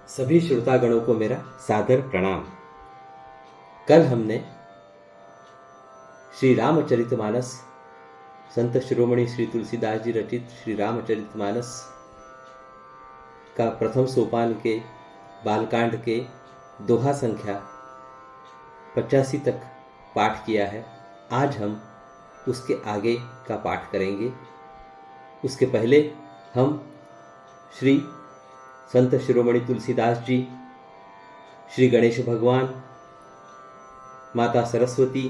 सभी श्रोतागणों को मेरा सादर प्रणाम। कल हमने श्री रामचरितमानस संत शिरोमणि श्री तुलसीदास जी रचित श्री रामचरितमानस का प्रथम सोपान के बालकांड के दोहा संख्या 85 तक पाठ किया है। आज हम उसके आगे का पाठ करेंगे। उसके पहले हम श्री संत शिरोमणि तुलसीदास जी, श्री गणेश भगवान, माता सरस्वती,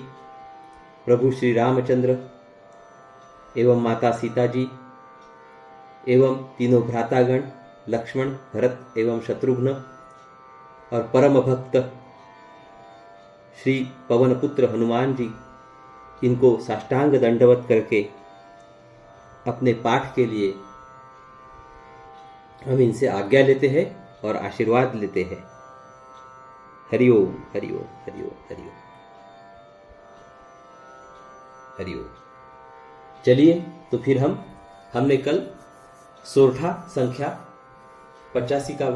प्रभु श्री रामचंद्र एवं माता सीता जी एवं तीनों भ्रातागण लक्ष्मण, भरत एवं शत्रुघ्न और परम भक्त श्री पवनपुत्र हनुमान जी, इनको साष्टांग दंडवत करके अपने पाठ के लिए हम इनसे आज्ञा लेते हैं और आशीर्वाद लेते हैं। हरिओम हरिओम हरिओम हरिओम हरिओम। चलिए, तो फिर हमने कल सोरठा संख्या 85 का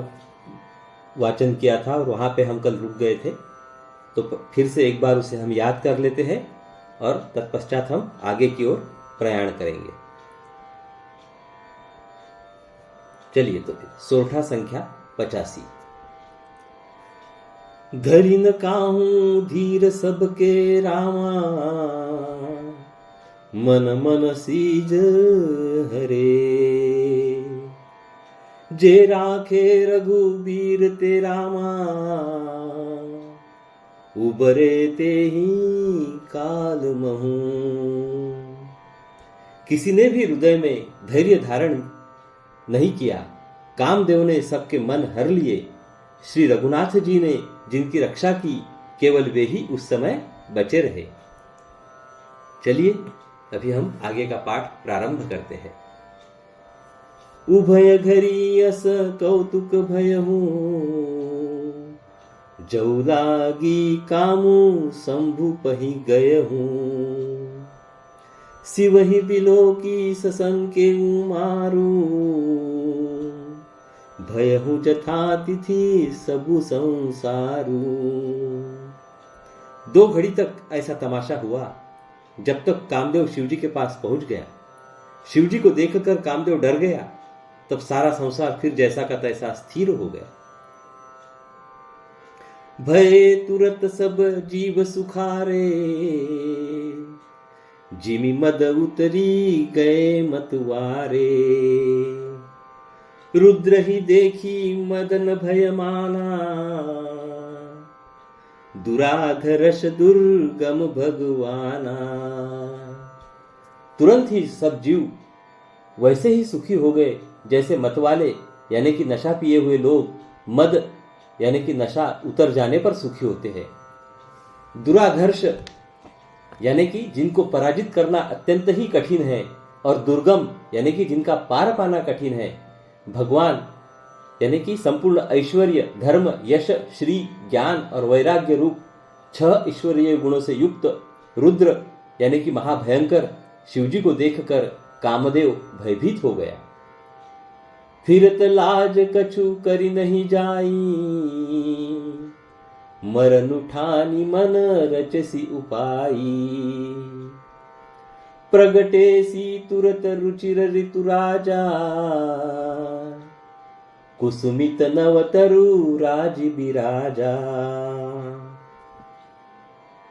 वाचन किया था और वहाँ पे हम कल रुक गए थे। तो फिर से एक बार उसे हम याद कर लेते हैं और तत्पश्चात हम आगे की ओर प्रयाण करेंगे। चलिए, तो फिर सोरठा संख्या 85। धरि न काहूं धीर सबके रामा, मन मन सीज हरे। जे राखे रघुबीर ते रामा, उबरे ते ही काल महू। किसी ने भी हृदय में धैर्य धारण नहीं किया। कामदेव ने सबके मन हर लिए। श्री रघुनाथ जी ने जिनकी रक्षा की, केवल वे ही उस समय बचे रहे। चलिए, अभी हम आगे का पाठ प्रारंभ करते हैं। उभय घरी अस कौतुक भयहु, जौ लागी कामू शंभु पहि गयहु। शिवहि बिलो की ससंके मारू, भयहु जथा तिथि सबु संसारू। 2 घड़ी तक ऐसा तमाशा हुआ। जब तक कामदेव शिवजी के पास पहुंच गया, शिवजी को देखकर कामदेव डर गया, तब सारा संसार फिर जैसा का तैसा स्थिर हो गया। भय तुरत सब जीव सुखारे, जिमि मद उतरी गए मतवारे। रुद्र ही देखी मदन भय माना, दुराधरस दुर्गम भगवाना। तुरंत ही सब जीव वैसे ही सुखी हो गए जैसे मतवाले यानी कि नशा पिए हुए लोग मद यानी कि नशा उतर जाने पर सुखी होते हैं। दुराधर्ष यानी कि जिनको पराजित करना अत्यंत ही कठिन है, और दुर्गम यानी कि जिनका पार पाना कठिन है। भगवान यानी कि संपूर्ण ऐश्वर्य, धर्म, यश, श्री, ज्ञान और वैराग्य रूप 6 ईश्वरीय गुणों से युक्त रुद्र यानी कि महाभयंकर शिवजी को देखकर कामदेव भयभीत हो गया। फिरत लाज कछु करी नहीं जाई, मरन उठानी मन रचसी उपाई। प्रगटे सी तुरत रुचिर ऋतु राजा, कुसुमित नवतरु राज बिराजा।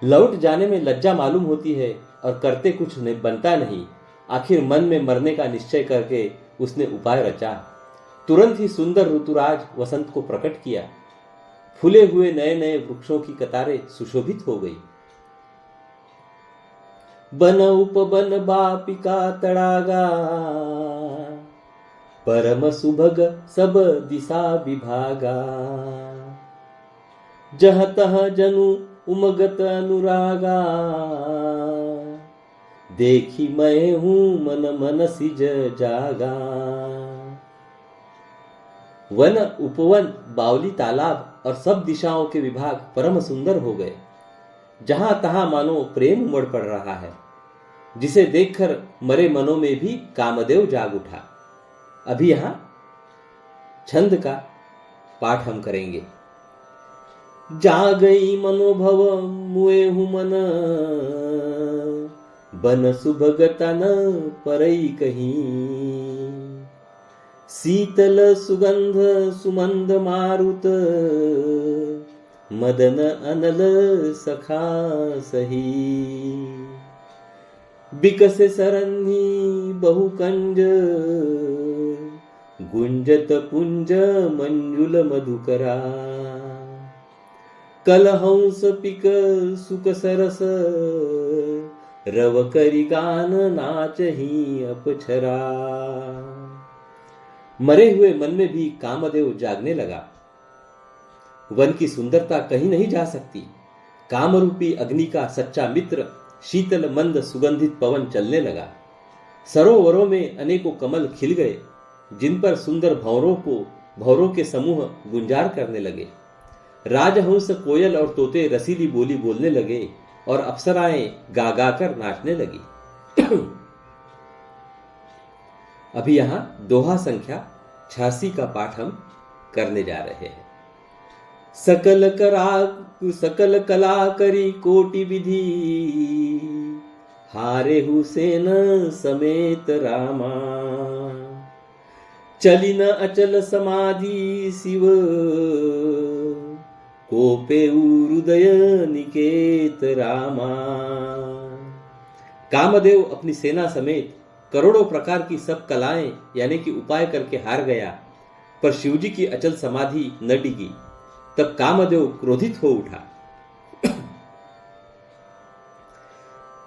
लौट जाने में लज्जा मालूम होती है और करते कुछ नहीं बनता नहीं। आखिर मन में मरने का निश्चय करके उसने उपाय रचा। तुरंत ही सुंदर ऋतुराज वसंत को प्रकट किया। फूले हुए नए नए वृक्षों की कतारें सुशोभित हो गई। बन उपबन बापिका तड़ागा, परम सुभग सब दिशा विभागा। जह तह जनु उमगत अनुरागा, देखी मैं हूं मन मन सिज जागा। वन, उपवन, बावली, तालाब और सब दिशाओं के विभाग परम सुंदर हो गए। जहां तहां मानो प्रेम उमड़ पड़ रहा है, जिसे देखकर मरे मनों में भी कामदेव जाग उठा। अभी यहां छंद का पाठ हम करेंगे। जागई मनोभव मुएहु मन, बन सुभगता न परई कहीं। शीतल सुगंध सुमंद मारुत, मदन अनल सखा सही। बिकसे सरन्ही बहुकंज, गुंजत पुंज मंजुल मधुकरा। कलहंस पिक सुख सरस, रव करी गान नाचही अपछरा। मरे हुए मन में भी कामदेव जागने लगा। वन की सुंदरता कहीं नहीं जा सकती। कामरूपी अग्नि का सच्चा मित्र शीतल मंद सुगंधित पवन चलने लगा। सरोवरों में अनेकों कमल खिल गए, जिन पर सुंदर भंवरों के समूह गुंजार करने लगे। राजहंस कोयल और तोते रसीली बोली बोलने लगे और अप्सराएं गा गा कर नाचने लगी। अभी यहां दोहा संख्या 86 का पाठ हम करने जा रहे हैं। सकल कला करी कोटि विधि, हारे हुसैन समेत रामा। चली न अचल समाधि शिव, कोपे हृदय निकेत रामा। कामदेव अपनी सेना समेत करोड़ों प्रकार की सब कलाएं यानी कि उपाय करके हार गया, पर शिवजी की अचल समाधि न डिगी। तब कामदेव क्रोधित हो उठा।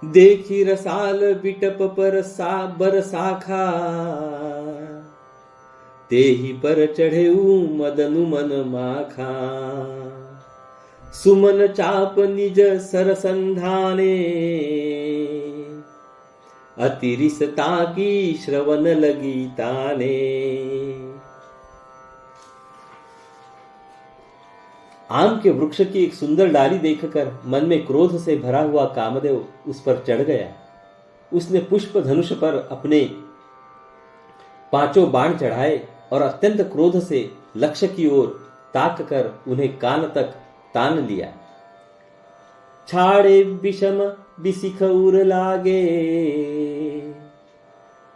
देखी रसाल बिटप पर बर साखा, तेहि पर चढ़े मदनु मन माखा। सुमन चाप निज सरसंधाने, अतिरिसता की श्रवण लगी ताने। आम के वृक्ष की एक सुंदर डाली देखकर मन में क्रोध से भरा हुआ कामदेव उस पर चढ़ गया। उसने पुष्प धनुष पर अपने 5 बाण चढ़ाए और अत्यंत क्रोध से लक्ष्य की ओर ताक कर उन्हें कान तक तान लिया। छाड़े विषम बिसिख उर लागे,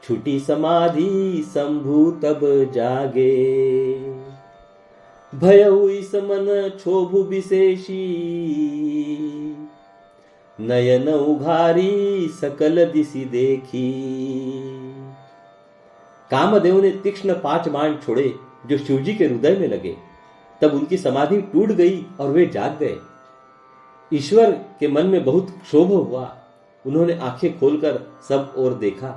छुटी समाधि शंभु तब जागे। भय हुई समन क्षोभु विशेषी, नयन उघारी सकल दिशि देखी। कामदेव ने तीक्ष्ण 5 बाण छोड़े जो शिवजी के हृदय में लगे। तब उनकी समाधि टूट गई और वे जाग गए। ईश्वर के मन में बहुत क्षोभ हुआ। उन्होंने आंखें खोलकर सब ओर देखा।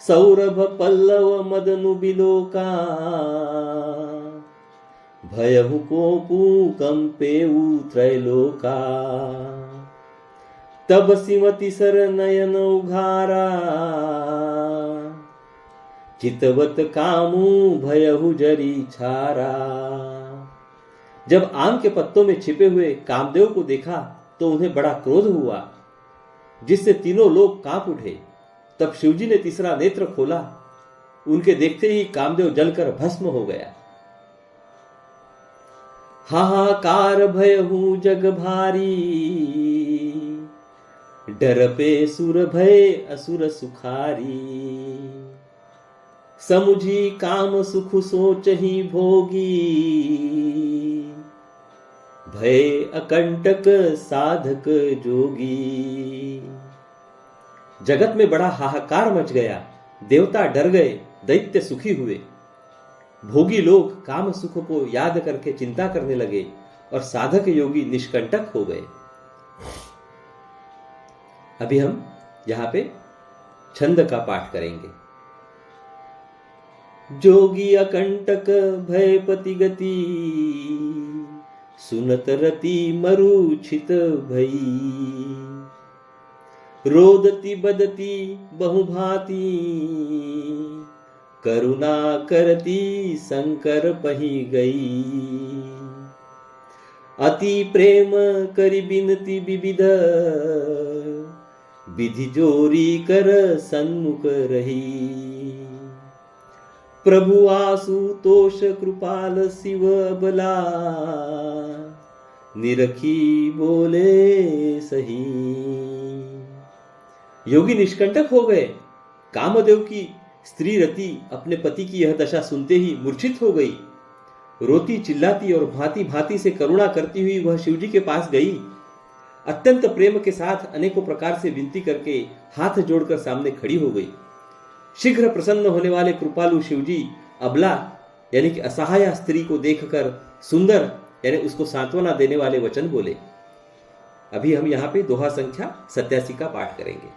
सौरभ पल्लव मदनु बिलोका, भयहु कोपु कंपेउ त्रैलोका। तब सिमति सर नयन उघारा, चितवत कामू भयहु जरी छारा। जब आम के पत्तों में छिपे हुए कामदेव को देखा तो उन्हें बड़ा क्रोध हुआ, जिससे तीनों लोग कांप उठे। तब शिवजी ने तीसरा नेत्र खोला। उनके देखते ही कामदेव जलकर भस्म हो गया। हाहाकार भयहु जग भारी, डर पे सुर भय असुर सुखारी। समुझी काम सुख सोच ही भोगी, भय अकंटक साधक जोगी। जगत में बड़ा हाहाकार मच गया। देवता डर गए, दैत्य सुखी हुए। भोगी लोग काम सुख को याद करके चिंता करने लगे और साधक योगी निष्कंटक हो गए। अभी हम यहां पे छंद का पाठ करेंगे। जोगी अकंटक भयपति गति, सुनत रति मरुछित भई। रोदती बदती बहुभांति, करुणा करती शंकर पही गई। अति प्रेम करि बिनती विविध, विधि जोरी कर सन्मुख रही। प्रभु आशुतोष कृपाल शिव बला, निरखी बोले सही। योगी निष्कंटक हो गए। कामदेव की स्त्री रति अपने पति की यह दशा सुनते ही मूर्छित हो गई। रोती चिल्लाती और भांति भांति से करुणा करती हुई वह शिवजी के पास गई। अत्यंत प्रेम के साथ अनेकों प्रकार से विनती करके हाथ जोड़कर सामने खड़ी हो गई। शीघ्र प्रसन्न होने वाले कृपालु शिवजी अबला यानी कि असहाय स्त्री को देखकर सुंदर यानी उसको सांत्वना देने वाले वचन बोले। अभी हम यहाँ पे दोहा संख्या 87 का पाठ करेंगे।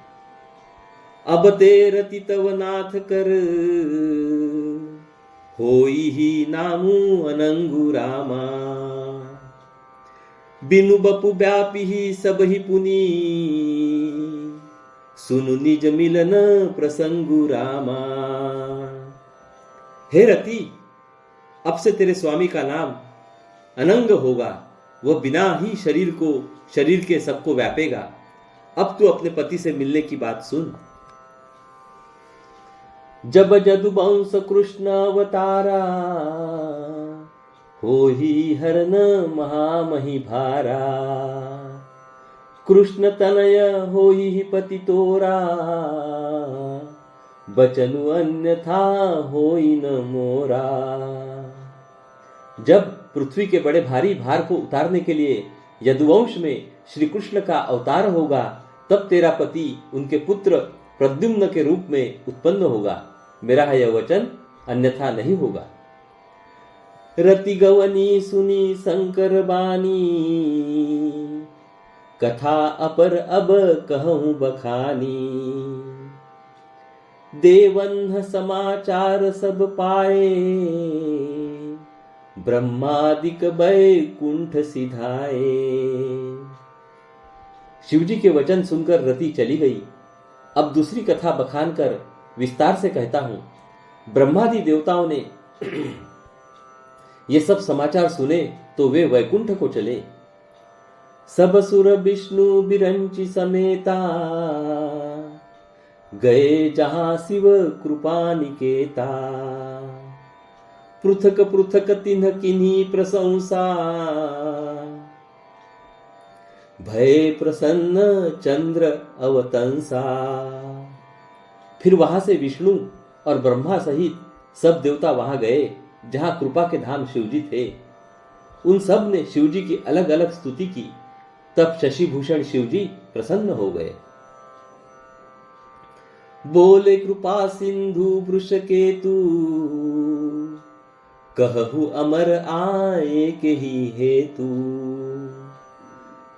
अब ते रति तव नाथ कर, होई ही नामू अनंगु रामा। बिनु बपु व्यापी ही सब ही पुनी, सुनु निज मिलन प्रसंगु रामा। हे रति, अब से तेरे स्वामी का नाम अनंग होगा। वह बिना ही शरीर के सबको व्यापेगा। अब तू अपने पति से मिलने की बात सुन। जब जदुवंश कृष्ण अवतारा, हो ही हरन महामहि भारा। कृष्ण तनय हो ही पति तोरा, बचनु अन्यथा होई न मोरा। जब पृथ्वी के बड़े भारी भार को उतारने के लिए यदुवंश में श्री कृष्ण का अवतार होगा, तब तेरा पति उनके पुत्र प्रद्युम्न के रूप में उत्पन्न होगा। मेरा यह वचन अन्यथा नहीं होगा। रति गवनी सुनी शंकर बानी, कथा अपर अब कहूं बखानी। देवन्ह समाचार सब पाए, ब्रह्मादिक बैकुंठ सिधाए। शिवजी के वचन सुनकर रति चली गई। अब दूसरी कथा बखान कर विस्तार से कहता हूं। ब्रह्मादि देवताओं ने ये सब समाचार सुने तो वे वैकुंठ को चले। सब सुर विष्णु बिरंची समेता, गए जहां शिव कृपा निकेता। पृथक पृथक तिन्ह किन्हीं प्रशंसा, भय प्रसन्न चंद्र अवतंसा। फिर वहां से विष्णु और ब्रह्मा सहित सब देवता वहां गए जहां कृपा के धाम शिवजी थे। उन सब ने शिवजी की अलग अलग स्तुति की। तब शशिभूषण शिवजी प्रसन्न हो गए। बोले कृपा सिंधु वृष केतु, कहु अमर आए के ही हेतु।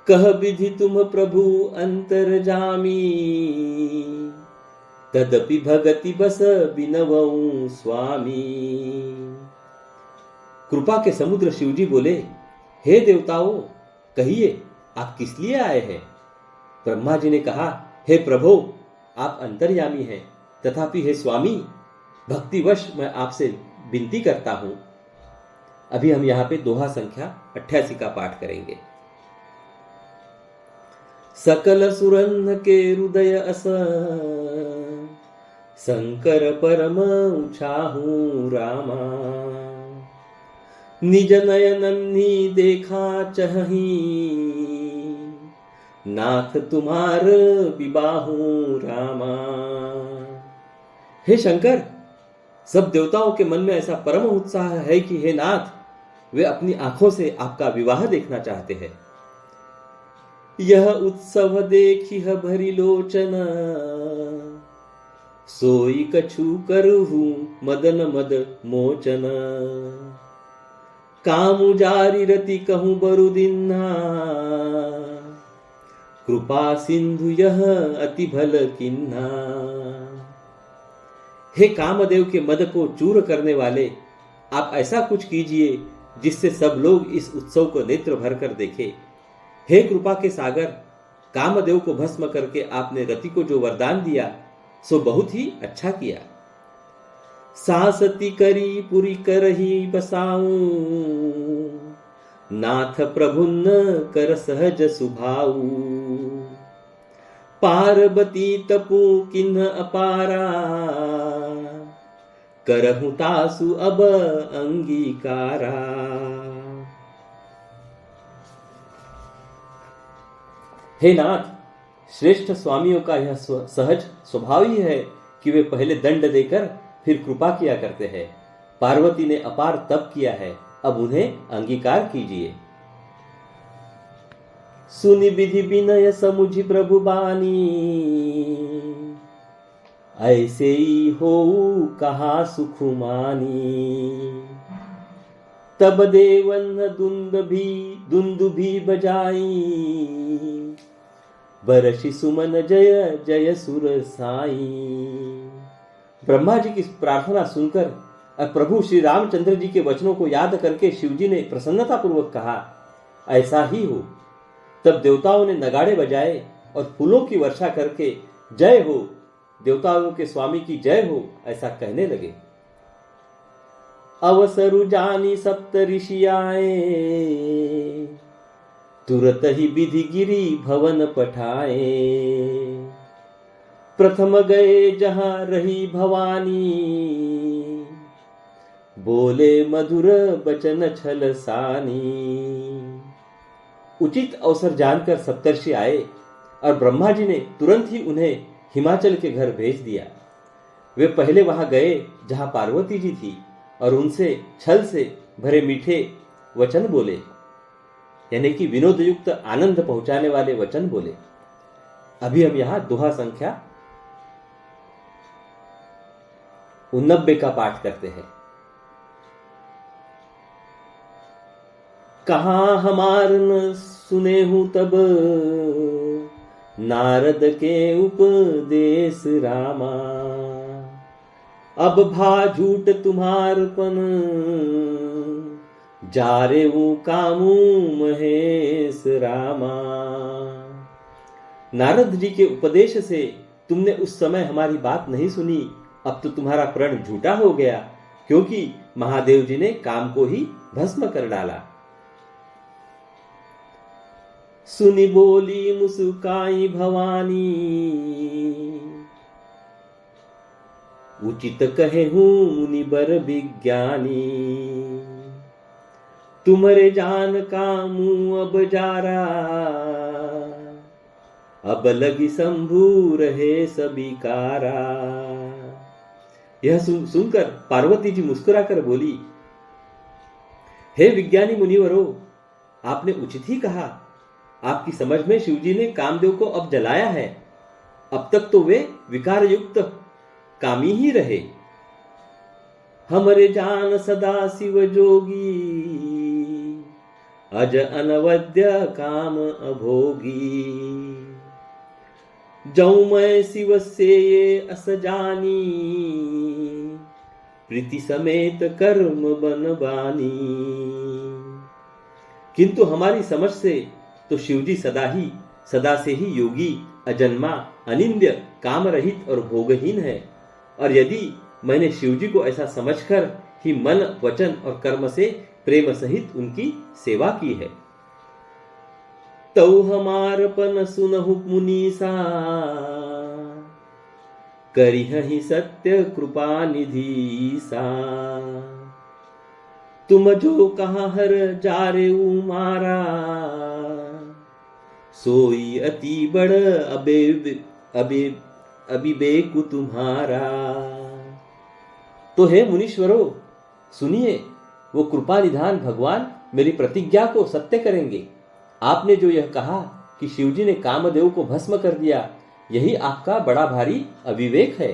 कह विधि तुम प्रभु अंतर्जामी, तदपि भगति बस बिनवऊं स्वामी। कृपा के समुद्र शिवजी बोले, हे देवताओं, कहिए आप किस लिए आए हैं? ब्रह्मा जी ने कहा, हे प्रभु, आप अंतर्यामी हैं, तथापि हे स्वामी, भक्तिवश मैं आपसे विनती करता हूं। अभी हम यहां पे दोहा संख्या 88 का पाठ करेंगे। सकल सुरन के हृदय अस, शंकर परम उछाहू रामा। निज नयनन्ही देखा चही, नाथ तुम्हार विबाहू रामा। हे शंकर, सब देवताओं के मन में ऐसा परम उत्साह है कि हे नाथ, वे अपनी आंखों से आपका विवाह देखना चाहते हैं। यह उत्सव देखी भरी लोचन, सोई कछु करहु मदन मद मोचन। कामु जारी रति कहूं बरु दिन्हा, कृपा सिंधु यह अति भल किन्हा। हे कामदेव के मद को चूर करने वाले, आप ऐसा कुछ कीजिए जिससे सब लोग इस उत्सव को नेत्र भर कर देखें। हे कृपा के सागर, कामदेव को भस्म करके आपने रति को जो वरदान दिया सो बहुत ही अच्छा किया। सासती करी पुरी करही बसाऊं, नाथ प्रभुन्न कर सहज सुभाऊ। पार्वती तपु किन्ह अपारा, करहु तासु अब अंगीकारा। हे नाथ, श्रेष्ठ स्वामियों का यह सहज स्वभाव ही है कि वे पहले दंड देकर फिर कृपा किया करते हैं। पार्वती ने अपार तप किया है, अब उन्हें अंगीकार कीजिए। सुनि विधि विनय समुझि प्रभु बानी, ऐसे ही हो कहा सुखुमानी। तब देवन दुंदुभी बजाई, बरषि सुमन जय जय सुर साई। ब्रह्मा जी की प्रार्थना सुनकर प्रभु श्री रामचंद्र जी के वचनों को याद करके शिवजी ने प्रसन्नता पूर्वक कहा, ऐसा ही हो। तब देवताओं ने नगाड़े बजाए और फूलों की वर्षा करके जय हो, देवताओं के स्वामी की जय हो, ऐसा कहने लगे। अवसरु जानी सप्त ऋषि आए, तुरत ही विधि गिरी भवन पठाए। प्रथम गए जहां रही भवानी, बोले मधुर बचन छल सानी। उचित अवसर जानकर सप्तर्षि आए और ब्रह्मा जी ने तुरंत ही उन्हें हिमाचल के घर भेज दिया। वे पहले वहां गए जहां पार्वती जी थी और उनसे छल से भरे मीठे वचन बोले, यानी कि विनोद युक्त आनंद पहुंचाने वाले वचन बोले। अभी हम यहां दोहा संख्या 89 का पाठ करते हैं। कहाँ हमार न सुने हूं तब, नारद के उपदेश रामा। अब भा झूठ तुम्हारपन, जा रे कामू महेश रामा। नारद जी के उपदेश से तुमने उस समय हमारी बात नहीं सुनी, अब तो तुम्हारा प्रण झूठा हो गया, क्योंकि महादेव जी ने काम को ही भस्म कर डाला। सुनी बोली मुस्काई भवानी, उचित कहे हूं मुनि बर विज्ञानी। तुम्हारे जान का मुंह अब जारा, अब लगी शंभु रहे सभी कारा। यह सुनकर पार्वती जी मुस्कुराकर बोली, हे विज्ञानी मुनिवरों, आपने उचित ही कहा। आपकी समझ में शिवजी ने कामदेव को अब जलाया है। अब तक तो वे विकार युक्त कामी ही रहे। हमरे जान सदा शिव जोगी, अज अनवद्य काम अभोगी। जऊ मैं शिव से ये अस जानी, प्रीति समेत कर्म बनवानी। किंतु हमारी समझ से तो शिवजी सदा से ही योगी, अजन्मा, अनिंद्य, काम रहित और भोगहीन है। और यदि मैंने शिवजी को ऐसा समझकर ही मन, वचन और कर्म से प्रेम सहित उनकी सेवा की है, तौ हमारपन सुनहु मुनीसा, करिहि सत्य कृपा निधीसा। तुम जो कहा हर जारे मारा, सोई अति बड़ अविवेक तुम्हारा। तो हे मुनीश्वरों, सुनिए, वो कृपा निधान भगवान मेरी प्रतिज्ञा को सत्य करेंगे। आपने जो यह कहा कि शिवजी ने कामदेव को भस्म कर दिया, यही आपका बड़ा भारी अविवेक है।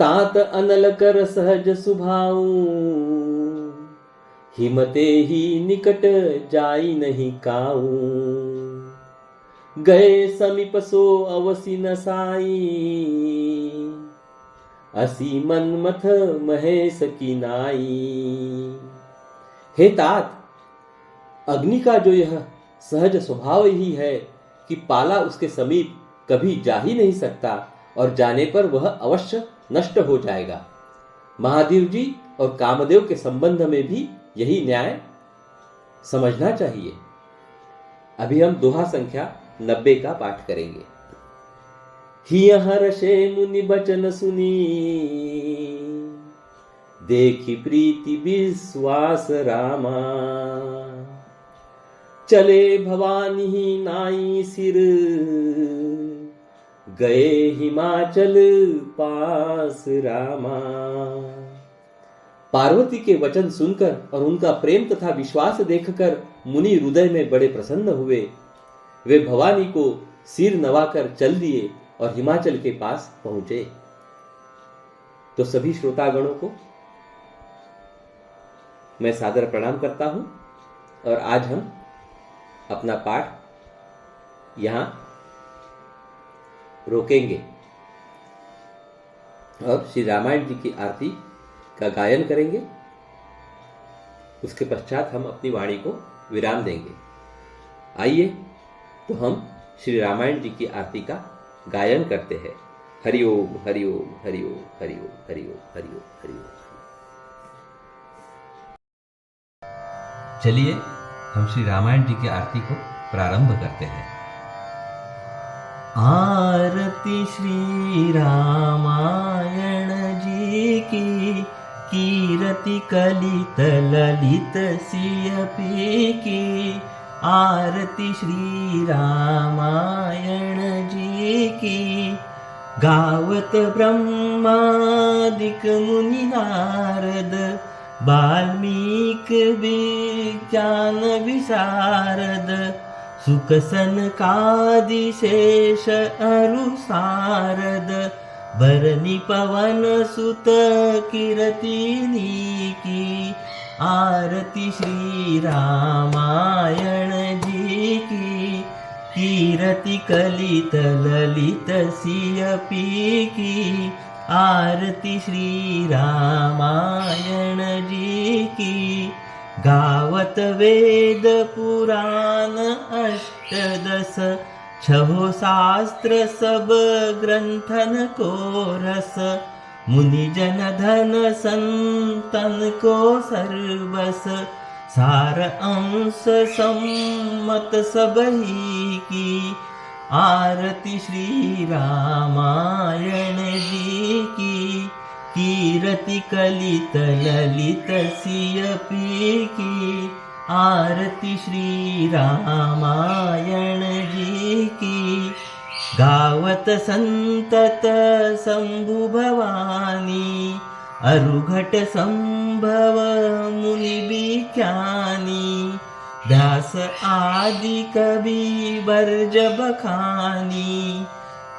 तात अनल कर सहज सुभाऊ, हिमते ही निकट जाई नहीं काऊ। गए समीप सो अवसी न साई, असी मनमथ महेश की नाई। हे तात, अग्नि का जो यह सहज स्वभाव ही है कि पाला उसके समीप कभी जा ही नहीं सकता और जाने पर वह अवश्य नष्ट हो जाएगा। महादेव जी और कामदेव के संबंध में भी यही न्याय समझना चाहिए। अभी हम दोहा संख्या 90 का पाठ करेंगे। हिय हर्षे मुनि बचन सुनी, देखी प्रीति विश्वास रामा। चले भवानी ही नाई सिर, गए हिमाचल पास रामा। पार्वती के वचन सुनकर और उनका प्रेम तथा विश्वास देखकर मुनि हृदय में बड़े प्रसन्न हुए। वे भवानी को सिर नवाकर चल दिए और हिमाचल के पास पहुंचे। तो सभी श्रोतागणों को मैं सादर प्रणाम करता हूं और आज हम अपना पाठ यहां रोकेंगे और श्री रामायण जी की आरती का गायन करेंगे। उसके पश्चात हम अपनी वाणी को विराम देंगे। आइए तो हम श्री रामायण जी की आरती का गायन करते हैं। हरिओम हरिओम हरिओम हरिओम हरिओम हरिओम हरिओम। चलिए हम श्री रामायण जी की आरती को प्रारंभ करते हैं। आरती श्री रामायण जी की, कीरति कलित ललित सियपी की। आरती श्री रामायण जी की, गावत ब्रह्मादिक मुनि नारद, वाल्मीकि विज्ञान विशारद। सुख सनकादि शेष अरु सारद, बरनी पवन सुत कीरतिनी की। आरती श्री रामायण जी की, कीरति कलित ललित सियपी की। आरती श्री रामायण जी की, गावत वेद पुराण अष्टदश, छहो शास्त्र सब ग्रंथन को रस। मुनि जन धन संतन को सर्वस, सार अंश सम्मत सबही की। आरती श्री रामायण जी की, कीरति कलित ललित सियपी की। आरती श्री रामायण जी की, गावत संतत शंभु भवानी। अरुघट संभव मुनि विज्ञानी, व्यास आदि कवि बर्ज बखानी।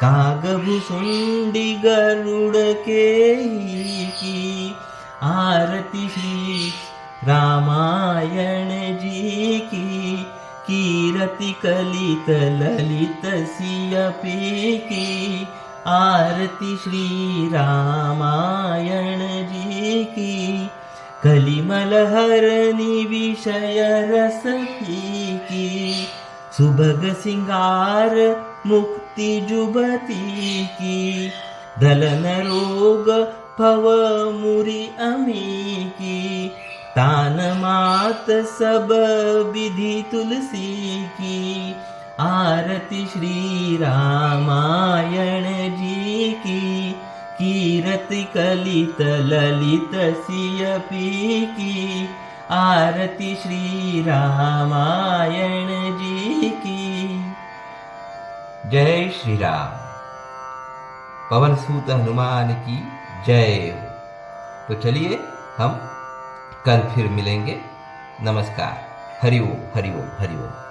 कागभुसुंडी गरुड़ के ही की। आरती श्री रामायण जी की, कीरति कलित ललित सियपी की। आरती श्री रामायण जी की, कलिमल हरनि विषय रस की। सुभग सिंगार मुक्ति जुबती की। दलन रोग भव मुरि अमी की। तान मात सब विधि तुलसी की। आरती श्री रामायण जी की, कीरति कलित ललित सियपी की। आरती श्री रामायण जी की। जय श्री राम। पवन सूत हनुमान की जय हो। तो चलिए हम कल फिर मिलेंगे। नमस्कार। हरि ओम हरि ओम हरि ओम।